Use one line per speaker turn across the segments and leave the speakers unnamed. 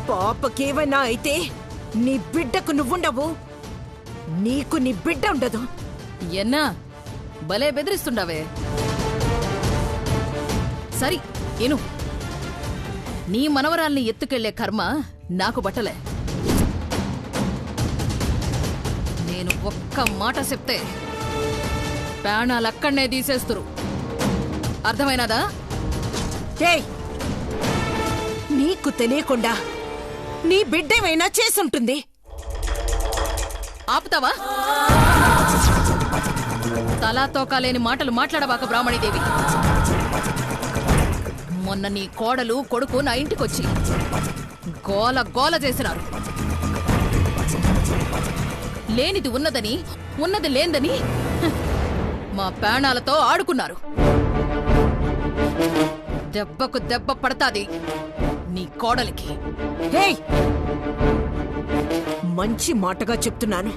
పాపకేమైనా అయితే నీ బిడ్డకు నువ్వుండవు, నీకు నీ బిడ్డ ఉండదు.
ఎన్నా భలే బెదిరిస్తుండవే. సరి ఏను, నీ మనవరాల్ని ఎత్తుకెళ్లే కర్మ నాకు బట్టలే. నేను ఒక్క మాట చెప్తే ప్రాణాలక్కడనే తీసేస్తురు. అర్థమైనదా?
నీకు తెలియకుండా నీ బిడ్డేమైనా చేసుంటుంది.
ఆపుతావా? తలా తోకాలేని మాటలు మాట్లాడబాక బ్రాహ్మణీదేవి. మొన్న నీ కోడలు కొడుకు నా ఇంటికొచ్చి గోల గోల చేసినారు. లేనిది ఉన్నదని, ఉన్నది లేందని మా ప్రాణాలతో ఆడుకున్నారు. దెబ్బకు దెబ్బ పడతాది నీ కోడలికి.
మంచి మాటగా చెప్తున్నాను,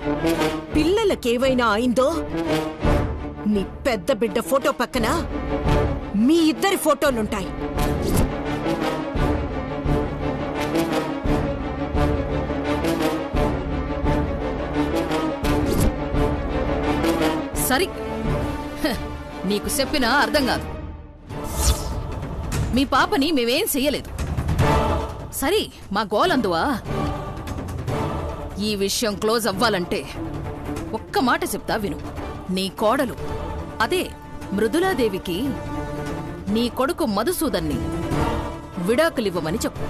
పిల్లలకేవైనా అయిందో నీ పెద్ద బిడ్డ ఫోటో పక్కన మీ ఇద్దరి ఫోటోలుంటాయి.
సరి, నీకు చెప్పినా అర్థం కాదు. మీ పాపని మేమేం చెయ్యలేదు. సరి, మా గోలందువా? ఈ విషయం క్లోజ్ అవ్వాలంటే ఒక్క మాట చెప్తా విను. నీ కోడలు అదే మృదులాదేవికి నీ కొడుకు మధుసూదన్ని విడాకులివ్వమని చెప్పు.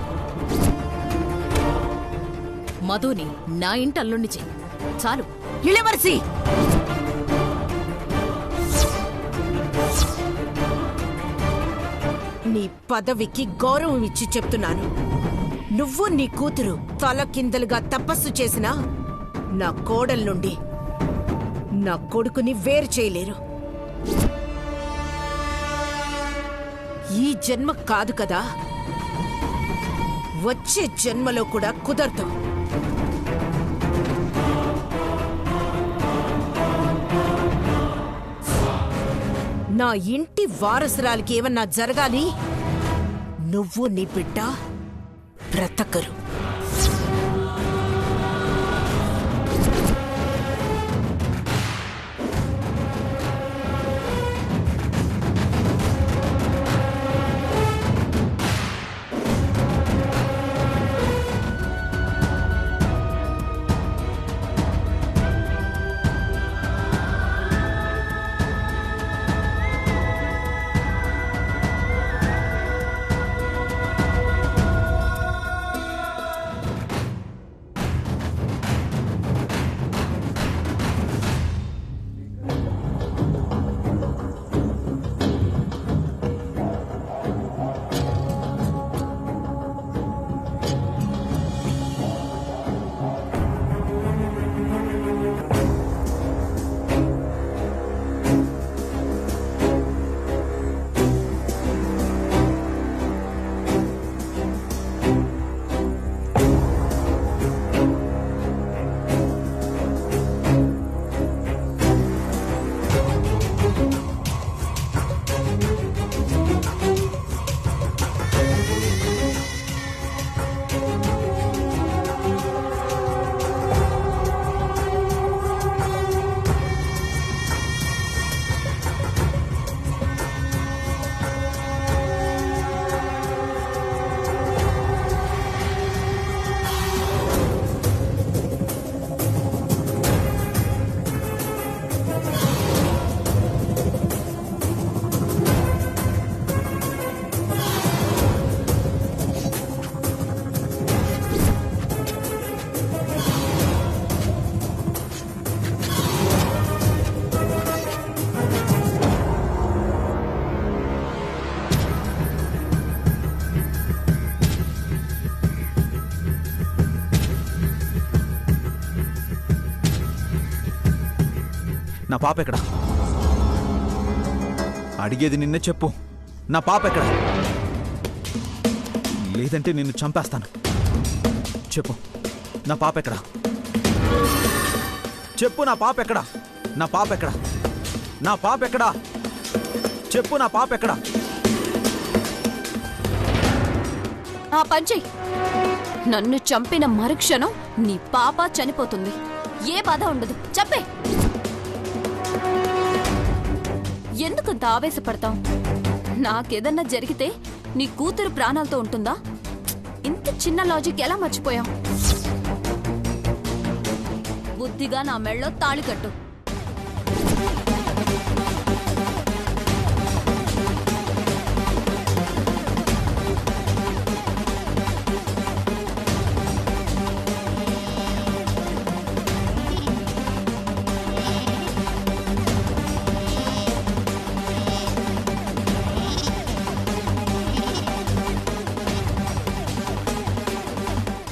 మధుని నా ఇంటి అల్లుణ్ణి చెయ్యి చాలు.
ఇళవర్సి, నీ పదవికి గౌరవం ఇచ్చి చెప్తున్నాను. నువ్వు నీ కూతురు తల కిందలుగా తపస్సు చేసినా నా కోడల నుండి నా కొడుకుని వేరు చేయలేరు. ఈ జన్మ కాదు కదా, వచ్చే జన్మలో కూడా కుదరదు. నా ఇంటి వారసురాలికి ఏమన్నా జరగాలి, నువ్వు నీ బిడ్డ బ్రతకరు.
నా పాప ఎక్కడ? అడిగేది నిన్నే చెప్పు. నా పాప ఎక్కడ? లేదంటే నిన్ను చంపేస్తాను. చెప్పు, నా పాప ఎక్కడ? చెప్పు, నా పాప ఎక్కడ? నా పాప ఎక్కడ? నా పాప ఎక్కడ? చెప్పు, నా పాప ఎక్కడ?
పంచేయ్. నన్ను చంపిన మరుక్షణం నీ పాప చనిపోతుంది. ఏ బాధ ఉండదు. చెప్పే. ఎందుకంత ఆవేశపడతావు? నాకేదన్నా జరిగితే నీ కూతురు ప్రాణాలతో ఉంటుందా? ఇంత చిన్న లాజిక్ ఎలా మర్చిపోయావు? బుద్ధిగా నా మెళ్ళో తాళి కట్టు.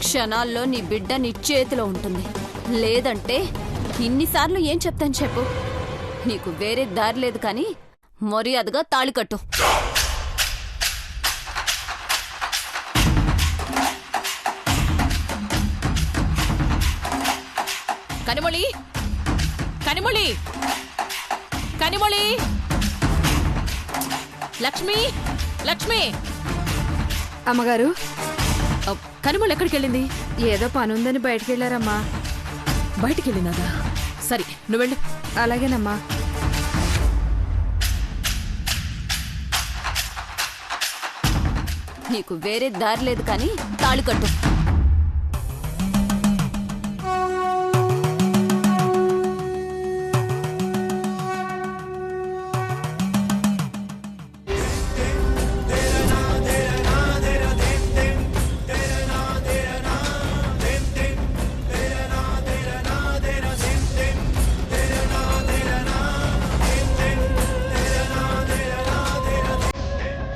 క్షణాల్లో నీ బిడ్డ నీ చేతిలో ఉంటుంది. లేదంటే ఇన్నిసార్లు ఏం చెప్తాను చెప్పు? నీకు వేరే దారి లేదు కానీ మర్యాదగా తాళి కట్టు. కనిమొళి, కనిమొళి, కనిమొళి, లక్ష్మి, లక్ష్మి.
అమ్మగారు,
కనిమొళి ఎక్కడికి వెళ్ళింది?
ఏదో పనుందని బయటికెళ్లారమ్మా.
బయటికి వెళ్ళినాదా? సరే, నువ్వెళ్ళు.
అలాగేనమ్మా.
నీకు వేరే దారి లేదు కానీ తాళి కట్టు.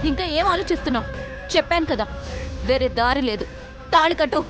ఇంకా ఏం ఆలోచిస్తున్నావు? చెప్పాను కదా, వేరే దారి లేదు. తాళి కట్టు.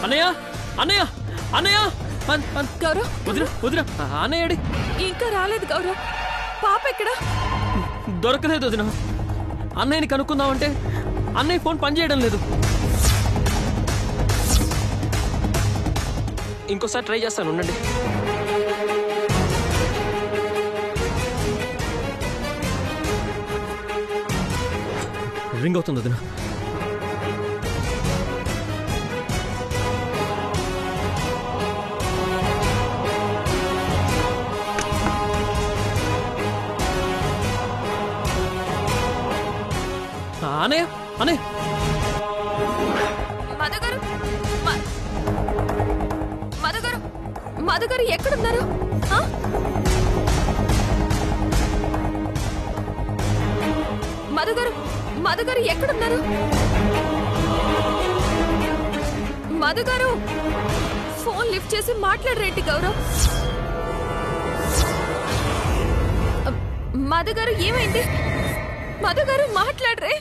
అన్నయ్య, అన్నయ్య, అన్నయ్య.
గౌరవ్,
వదిన, వదిన, అన్నయ్యడి
ఇంకా రాలేదు గౌరవ్. పాప ఎక్కడా?
దొరకలేదు వదిన. అన్నయ్యని కనుక్కుందామంటే అన్నయ్య ఫోన్ పనిచేయడం లేదు. ఇంకోసారి ట్రై చేస్తాను, ఉండండి. రింగ్ అవుతుంది వదిన. అనే అనే
మధుగారు మధుగారు మధుగారు ఎక్కడున్నారు? మధుగారు మధుగారు ఎక్కడున్నారు? మధుగారు ఫోన్ లిఫ్ట్ చేసి మాట్లాడరేంటి గౌరవ్? మధుగారు ఏమైంది? మధుగారు మాట్లాడరే.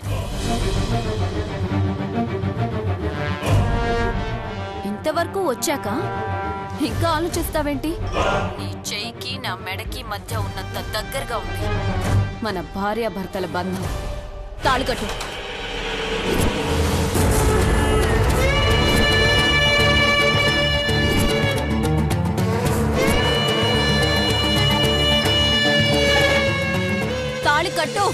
ఇంతవరకు వచ్చాక ఇంకా ఆలోచిస్తావేంటి? నీ చెయ్యికి నా మెడకి మధ్య ఉన్నంత దగ్గరగా ఉంది మన భార్యాభర్తల బంధం. తాళికట్టు. తాళికట్టు.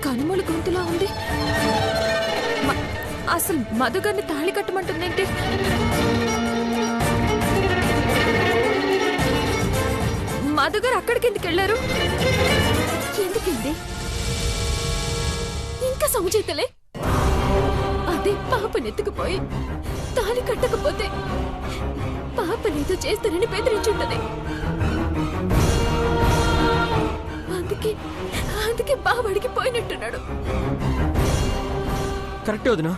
కనుమూల గొంతులా ఉంది. అసలు మధుగారిని తాళి కట్టమంటుందేంటి? మధుగారు అక్కడికి ఎందుకు వెళ్ళారు? ఎందుకండి ఇంకా సముచేతలే? అదే పాపనెత్తుకుపోయి తాళి కట్టకపోతే పాపనేదో చేస్తానని బెదిరించుంటది. అందుకే బావడికి పోయినట్టున్నాడు.
కరెక్టే వదినా,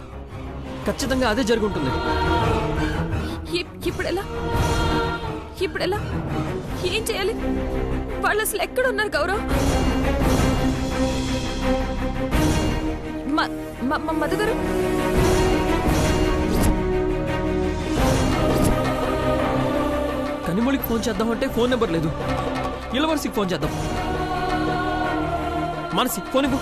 ఖచ్చితంగా అదే జరుగుంటుంది.
ఇప్పుడెలా? ఏం చేయాలి? వాళ్ళు అసలు ఎక్కడున్నారు గౌరవ్? మధుగారు
కనిమొళికి ఫోన్ చేద్దామంటే ఫోన్ నెంబర్ లేదు. ఇలవర్సికి ఫోన్ చేద్దాం. మనసి ఫోన్ ఇవ్వు.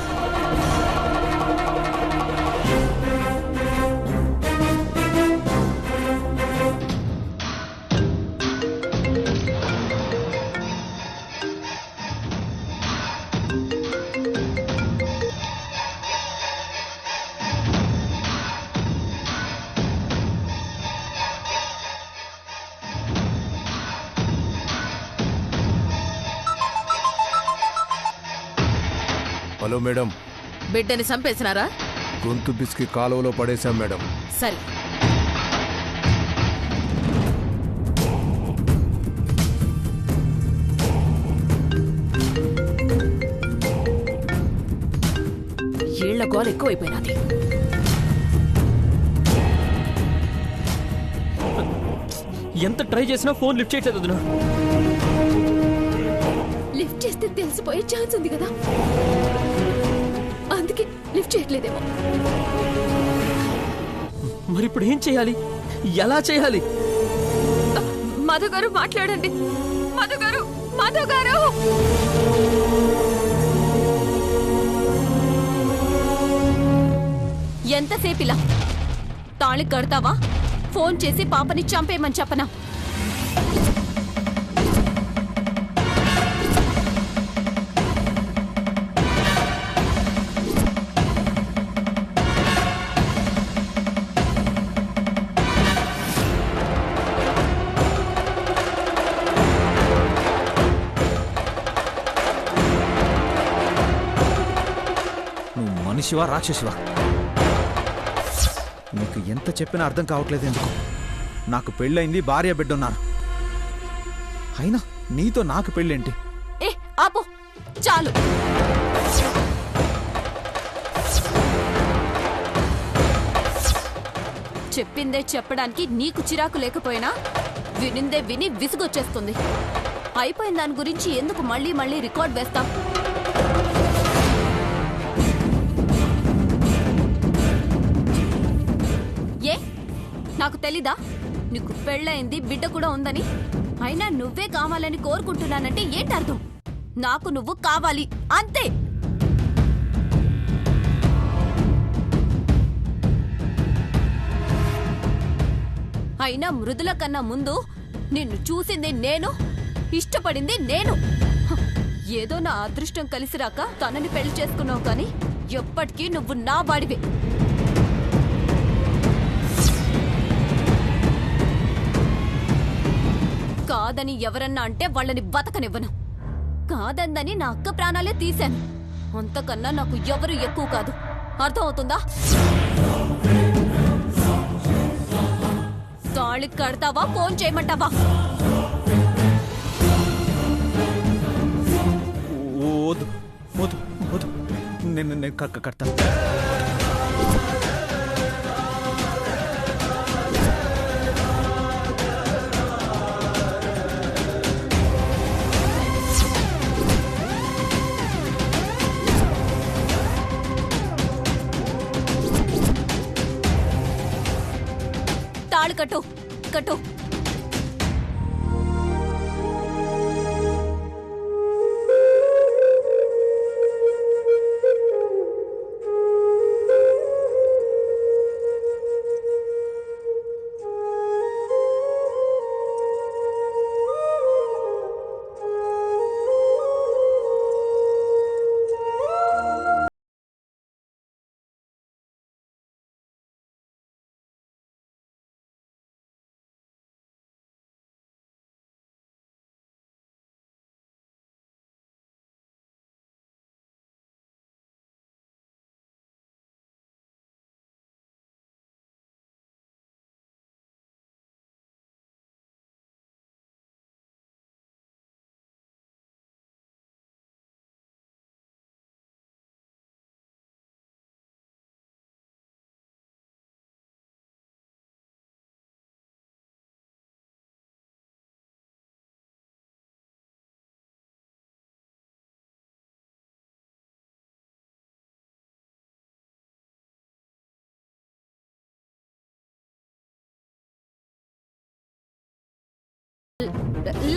Hello madam.
బిడ్డని చంపేసినారా?
గొంతు పిసికి కాలువలో పడేశాం మేడం.
సరే, ఏళ్ల గోల ఎక్కువైపోయినది.
ఎంత ట్రై చేసినా ఫోన్ లిఫ్ట్ చేయట్లేదు వదినా.
లిఫ్ట్ చేస్తే తెలిసిపోయే ఛాన్స్ ఉంది కదా, అందుకే లిఫ్ట్ చేయట్లేదేమో.
మరి ఇప్పుడు ఏం చేయాలి? ఎలా చేయాలి?
మధుగారు మాట్లాడండి. మధుగారు
ఎంతసేపిలా? తాళి కడతావా? ఫోన్ చేసి పాపని చంపేయమని చెప్పనా?
నువ్వు మనిషివా రాక్షసివా? నీకు ఎంత చెప్పినా అర్థం కావట్లేదు ఎందుకు? నాకు పెళ్ళయింది, భార్య బిడ్డున్నారు. అయినా నీతో నాకు పెళ్ళేంటి?
ఏ ఆపు, చాలు. చెప్పిందే చెప్పడానికి నీకు చిరాకు లేకపోయినా వినిందే విని విసుగొచ్చేస్తుంది. అయిపోయిన దాని గురించి ఎందుకు మళ్ళీ మళ్ళీ రికార్డ్ వేస్తాం? ఏ నాకు తెలీదా నీకు పెళ్ళయింది, బిడ్డ కూడా ఉందని? అయినా నువ్వే కావాలని కోరుకుంటున్నానంటే ఏంటర్థం? నాకు నువ్వు కావాలి అంతే. అయినా మృదుల కన్నా ముందు నిన్ను చూసింది నేను, ఇష్టపడింది నేను. ఏదో నా అదృష్టం కలిసి రాక తనని పెళ్లి చేసుకున్నావు కానీ ఎప్పటికీ నువ్వు నా వాడివే. కాదని ఎవరన్నా అంటే వాళ్ళని బతకనివ్వను. కాదందని నా అక్క ప్రాణాలే తీశాను. అంతకన్నా నాకు ఎవరు ఎక్కువ కాదు. అర్థం అవుతుందా? తాళి కడతావా, ఫోన్ చేయమంటావా?
వద్దు వద్దు వద్దు, నేను కడతాను.
తాళి కట్టు కట్టు.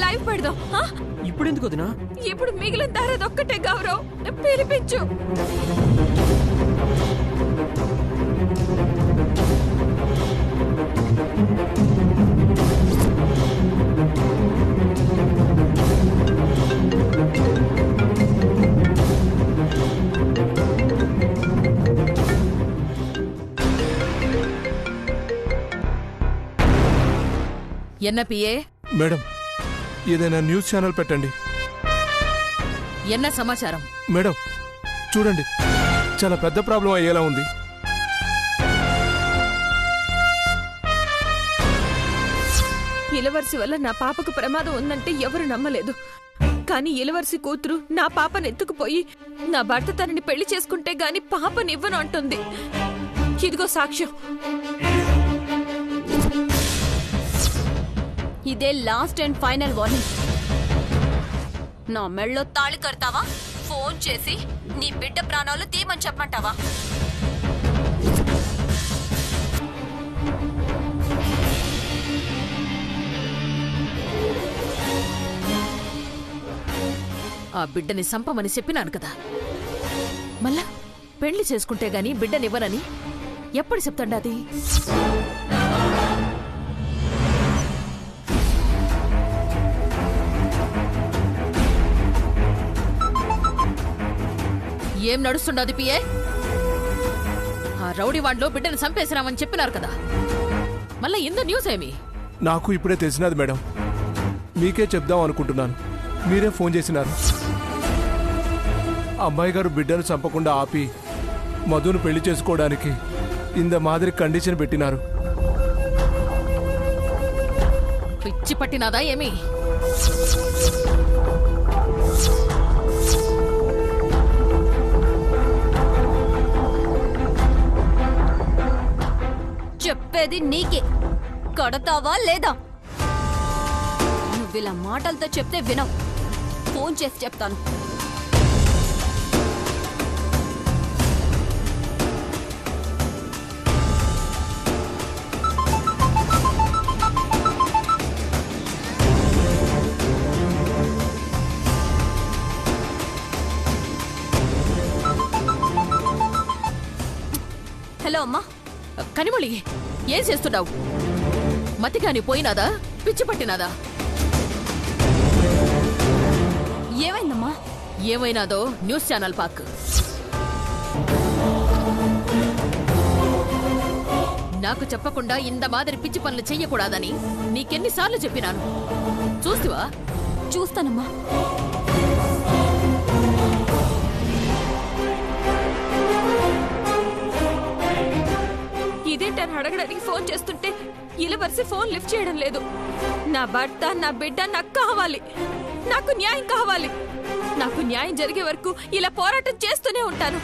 లైవ్ పెడదాం.
ఇప్పుడు ఎందుకు వదినా?
ఇప్పుడు మిగిలిన దారదొక్కటే గౌరవ్, పిలిపించు.
என்ன பிஏ?
మేడం, ఏదైనా న్యూస్ ఛానల్ పెట్టండి.
என்ன సమాచారం?
మేడం చూడండి, చాలా పెద్ద ప్రాబ్లం అయ్యేలా ఉంది.
ఇలవర్సి వల్ల నా పాపకు ప్రమాదం ఉందంటే ఎవరు నమ్మలేదు. కానీ ఇలవర్సి కూతురు నా పాపను ఎత్తుకుపోయి నా భర్త తనని పెళ్లి చేసుకుంటే గాని పాపనివ్వను అంటుంది. ఇదిగో సాక్ష్యం.
ఇదే లాస్ట్ అండ్ ఫైనల్ వార్నింగ్. నా మెళ్ళో తాళి కడతావా, ఫోన్ చేసి నీ బిడ్డ ప్రాణాలు తీయమని చెప్పమంటావా?
ఆ బిడ్డని సంపమని చెప్పినాను కదా. మళ్ళా పెళ్లి చేసుకుంటే గాని బిడ్డనివ్వనని ఎప్పుడు చెప్తాండా అది? ఏం నడుస్తుండది పిఏ? ఆ రౌడీ వాడ్లో బిడ్డని చంపేసినామని చెప్పినారు కదా. మళ్ళా ఇంత న్యూస్ ఏమి?
నాకు ఇప్పుడే తెలిసినది మేడం. మీకే చెప్దాం అనుకుంటున్నాను, మీరే ఫోన్ చేసినారు. అమ్మాయి గారు బిడ్డను చంపకుండా ఆపి మధును పెళ్లి చేసుకోవడానికి ఇంత మాదిరి కండిషన్ పెట్టినారు.
పిచ్చి పట్టినాదా ఏమి?
చెప్పేది నీకే. కడతావా లేదా? నువ్విలా మాటలతో చెప్తే వినవు. ఫోన్ చేసి చెప్తాను. హలో అమ్మా.
కనిమొళి, ఏం చేస్తున్నావు? మతిగాని పోయినాదా? పిచ్చి పట్టినాదా?
ఏమైందమ్మా?
ఏమైనాదో న్యూస్ ఛానల్ పాక్. నాకు చెప్పకుండా ఇంత మాదిరి పిచ్చి పనులు చెయ్యకూడదని నీకెన్నిసార్లు చెప్పినాను. చూస్తావా?
చూస్తానమ్మా.
ఇదేంటని అడగడానికి ఫోన్ చేస్తుంటే ఇలవర్సి ఫోన్ లిఫ్ట్ చేయడం లేదు. నా భర్త, నా బిడ్డ నాకు కావాలి. నాకు న్యాయం కావాలి. నాకు న్యాయం జరిగే వరకు ఇలా పోరాటం చేస్తూనే ఉంటాను.